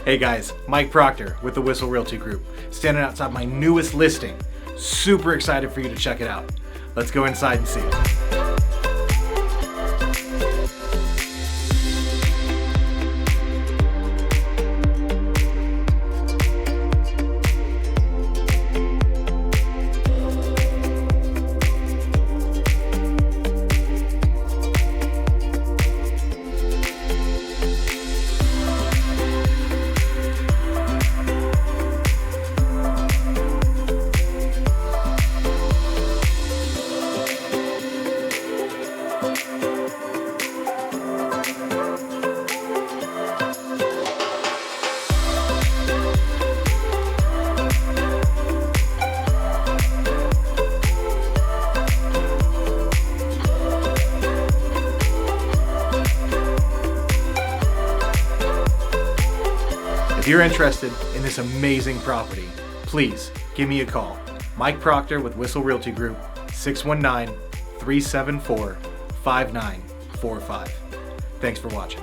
Hey guys, Mike Proctor with the Whissel Realty Group, standing outside my newest listing. Super excited for you to check it out. Let's go inside and see. If you're interested in this amazing property, please give me a call. Mike Proctor with Whissel Realty Group, 619-374-5945. Thanks for watching.